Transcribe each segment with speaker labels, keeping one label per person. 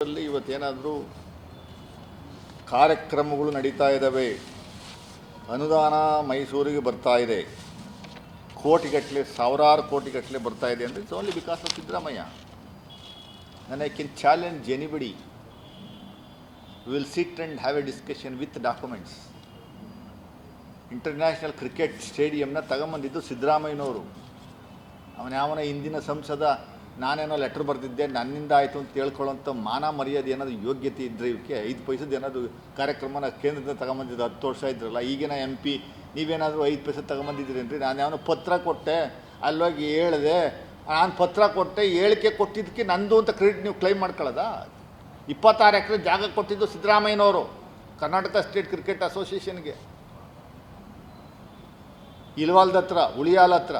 Speaker 1: ಮೈಸೂರಲ್ಲಿ ಇವತ್ತೇನಾದರೂ ಕಾರ್ಯಕ್ರಮಗಳು ನಡೀತಾ ಇದ್ದಾವೆ, ಅನುದಾನ ಮೈಸೂರಿಗೆ ಬರ್ತಾ ಇದೆ, ಕೋಟಿಗಟ್ಟಲೆ ಸಾವಿರಾರು ಕೋಟಿಗಟ್ಟಲೆ ಬರ್ತಾ ಇದೆ ಅಂದರೆ it's only because of Siddaramaiah. And I can challenge anybody. We will sit and have a discussion with documents. International cricket ಸ್ಟೇಡಿಯಂನ ತಗೊಂಬಂದಿದ್ದು ಸಿದ್ದರಾಮಯ್ಯನವರು. ಅವನ ಹಿಂದಿನ ಸಂಸದ ನಾನೇನೋ ಲೆಟ್ರ್ ಬರೆದಿದ್ದೆ ನನ್ನಿಂದ ಆಯಿತು ಅಂತ ಹೇಳ್ಕೊಳ್ಳೋಂಥ ಮಾನ ಮರ್ಯಾದೆ ಏನಾದರೂ ಯೋಗ್ಯತೆ ಇದ್ದರೆ ಇವಕ್ಕೆ 5 ಪೈಸದ ಏನಾದರೂ ಕಾರ್ಯಕ್ರಮನ ಕೇಂದ್ರದಿಂದ ತಗೊಂಬಂದಿದ್ದು 10 ವರ್ಷ ಇದ್ರಲ್ಲ, ಈಗಿನ MP ನೀವೇನಾದರೂ 5 ಪೈಸೆ ತಗೊಂಬಂದಿದ್ದೀರಿ ಅಂದರೆ ನಾನು ಯಾವನೋ ಪತ್ರ ಕೊಟ್ಟೆ, ಅಲ್ಲೋಗಿ ಹೇಳಿದೆ, ನಾನು ಪತ್ರ ಕೊಟ್ಟೆ, ಹೇಳಿಕೆ ಕೊಟ್ಟಿದ್ದಕ್ಕೆ ನಂದು ಅಂತ ಕ್ರೆಡಿಟ್ ನೀವು ಕ್ಲೈಮ್ ಮಾಡ್ಕೊಳ್ಳೋದಾ? 26 ಎಕರೆ ಜಾಗ ಕೊಟ್ಟಿದ್ದು ಸಿದ್ದರಾಮಯ್ಯನವರು ಕರ್ನಾಟಕ ಸ್ಟೇಟ್ ಕ್ರಿಕೆಟ್ ಅಸೋಸಿಯೇಷನ್ಗೆ, ಇಲ್ವಾಲ್ದ ಹತ್ರ, ಉಳಿಯಾಲ ಹತ್ರ.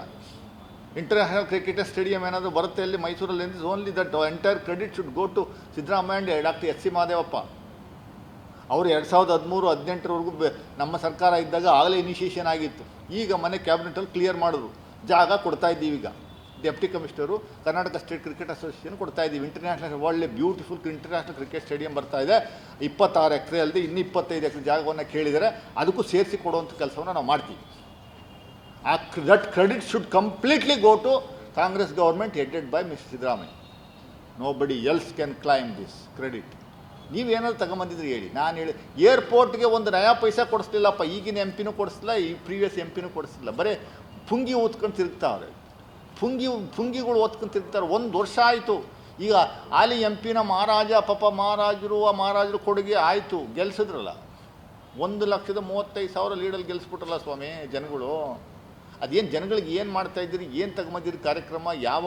Speaker 1: ಇಂಟರ್ನ್ಯಾಷನಲ್ ಕ್ರಿಕೆಟ್ ಸ್ಟೇಡಿಯಂ ಏನಾದರೂ ಬರುತ್ತೆ ಅಲ್ಲಿ ಮೈಸೂರಲ್ಲಿ ಅಂದರೆ only that entire credit should go to Siddaramaiah and doctor S C Mahadevappa. ಅವರು 2013-18ವರೆಗೂ ನಮ್ಮ ಸರ್ಕಾರ ಇದ್ದಾಗ ಆಗಲೇ ಇನಿಷಿಯೇಷನ್ ಆಗಿತ್ತು. ಈಗ ಮನೆ ಕ್ಯಾಬಿನೆಟಲ್ಲಿ ಕ್ಲಿಯರ್ ಮಾಡಿದ್ರು, ಜಾಗ ಕೊಡ್ತಾ ಇದ್ದೀವಿ. ಈಗ deputy commissioner Karnataka state cricket association ಕೊಡ್ತಾ ಇದ್ದೀವಿ. ಇಂಟರ್ನ್ಯಾಷನಲ್ ಒಳ್ಳೆ ಬ್ಯೂಟಿಫುಲ್ ಇಂಟರ್ನ್ಯಾಷನಲ್ ಕ್ರಿಕೆಟ್ ಸ್ಟೇಡಿಯಂ ಬರ್ತಾ ಇದೆ. 26 ಎಕರೆ ಅಲ್ಲದೆ ಇನ್ನೂ 25 ಎಕರೆ ಜಾಗವನ್ನು ಕೇಳಿದರೆ ಅದಕ್ಕೂ ಸೇರಿಸಿ ಕೊಡುವಂಥ ಕೆಲಸವನ್ನು ನಾವು ಮಾಡ್ತೀವಿ. That credit should completely go to Congress government headed by mister Siddaramaiah. Nobody else can claim this credit. ನೀವೇನಾದ್ರು ತಗೊಂಬಂದಿದ್ರಿ ಹೇಳಿ. ನಾನು ಹೇಳಿ ಏರ್ಪೋರ್ಟ್ಗೆ ಒಂದು ನಯಾ ಪೈಸಾ ಕೊಡಿಸ್ಲಿಲ್ಲಪ್ಪ. ಈಗಿನ MP ಕೊಡಿಸ್ಲಿಲ್ಲ, ಈ ಪ್ರೀವಿಯಸ್ MP ಕೊಡಿಸ್ಲಿಲ್ಲ. ಬರೀ ಪುಂಗಿ ಓದ್ಕೊಂಡು ತಿರುಗ್ತಾವ್ರೆ, ಪುಂಗಿಗಳು ಓದ್ಕೊಂಡು ತಿರುಗ್ತಾರೆ. 1 ವರ್ಷ ಆಯಿತು. ಈಗ ಆಲಿ MP ಮಹಾರಾಜ ಪಾಪ ಮಹಾರಾಜರು ಕೊಡುಗೆ ಆಯಿತು, ಗೆಲ್ಸಿದ್ರಲ್ಲ. 1,35,000 ಲೀಡಲ್ಲಿ ಗೆಲ್ಲಿಸ್ಬಿಟ್ರಲ್ಲ ಸ್ವಾಮಿ ಜನಗಳು. ಅದೇನು ಜನಗಳಿಗೆ ಏನು ಮಾಡ್ತಾಯಿದ್ದೀರಿ, ಏನು ತಗೊಂಬಂದಿರಿ ಕಾರ್ಯಕ್ರಮ, ಯಾವ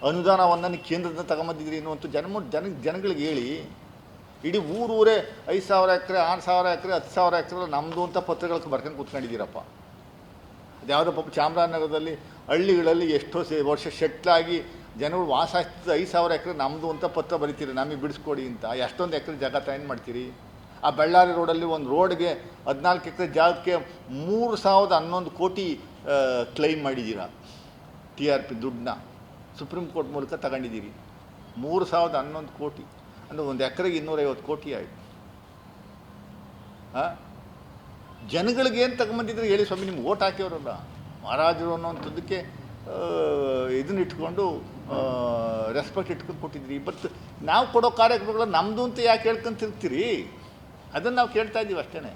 Speaker 1: ಅನುದಾನವನ್ನು ಕೇಂದ್ರದಿಂದ ತಗೊಂಬಂದಿದ್ರಿ ಅನ್ನುವಂಥ ಜನಗಳಿಗೆ ಹೇಳಿ. ಇಡೀ ಊರೇ 5,000 ಎಕರೆ 6,000 ಎಕರೆ 10,000 ಎಕರೆ ನಮ್ಮದು ಅಂತ ಪತ್ರಗಳಿಗೆ ಬರ್ಕೊಂಡು ಕೂತ್ಕೊಂಡಿದ್ದೀರಪ್ಪ. ಅದ್ಯಾವುದೋ ಪಾಪ ಚಾಮರಾಜನಗರದಲ್ಲಿ ಹಳ್ಳಿಗಳಲ್ಲಿ ಎಷ್ಟೋ ವರ್ಷ ಶೆಟ್ಲಾಗಿ ಜನಗಳು ವಾಸ ಆಗ್ತಿದ್ದು 5,000 ಎಕರೆ ನಮ್ಮದು ಅಂತ ಪತ್ರ ಬರಿತೀರಿ, ನಮಗೆ ಬಿಡಿಸ್ಕೊಡಿ ಅಂತ. ಎಷ್ಟೊಂದು ಎಕರೆ ಜಾಗ ತಗೊಂಡು ಮಾಡ್ತೀರಿ? ಆ ಬಳ್ಳಾರಿ ರೋಡಲ್ಲಿ ಒಂದು ರೋಡ್ಗೆ 14 ಎಕರೆ ಜಾಗಕ್ಕೆ 3,011 ಕೋಟಿ ಕ್ಲೈಮ್ ಮಾಡಿದ್ದೀರಾ. TRP ದುಡ್ಡನ್ನ ಸುಪ್ರೀಂ ಕೋರ್ಟ್ ಮೂಲಕ ತಗೊಂಡಿದ್ದೀರಿ. 3,011 ಕೋಟಿ ಅಂದರೆ ಒಂದು ಎಕರೆಗೆ 250 ಕೋಟಿ ಆಯಿತು. ಜನಗಳಿಗೆ ಏನು ತಗೊಂಬಂದಿದ್ರೆ ಹೇಳಿ ಸ್ವಾಮಿ. ನಿಮ್ಗೆ ಓಟ್ ಹಾಕಿಯವರಲ್ಲ ಮಹಾರಾಜರು ಅನ್ನೋಂಥದ್ದಕ್ಕೆ ಇದನ್ನ ಇಟ್ಕೊಂಡು ರೆಸ್ಪೆಕ್ಟ್ ಇಟ್ಕೊಂಡು ಕೊಟ್ಟಿದ್ರಿ. ಬಟ್ ನಾವು ಕೊಡೋ ಕಾರ್ಯಕ್ರಮಗಳು ನಮ್ಮದು ಅಂತ ಯಾಕೆ ಹೇಳ್ಕೊಂತಿರ್ತೀರಿ? ಅದನ್ನು ನಾವು ಕೇಳ್ತಾ ಇದ್ದೀವಿ ಅಷ್ಟೇ.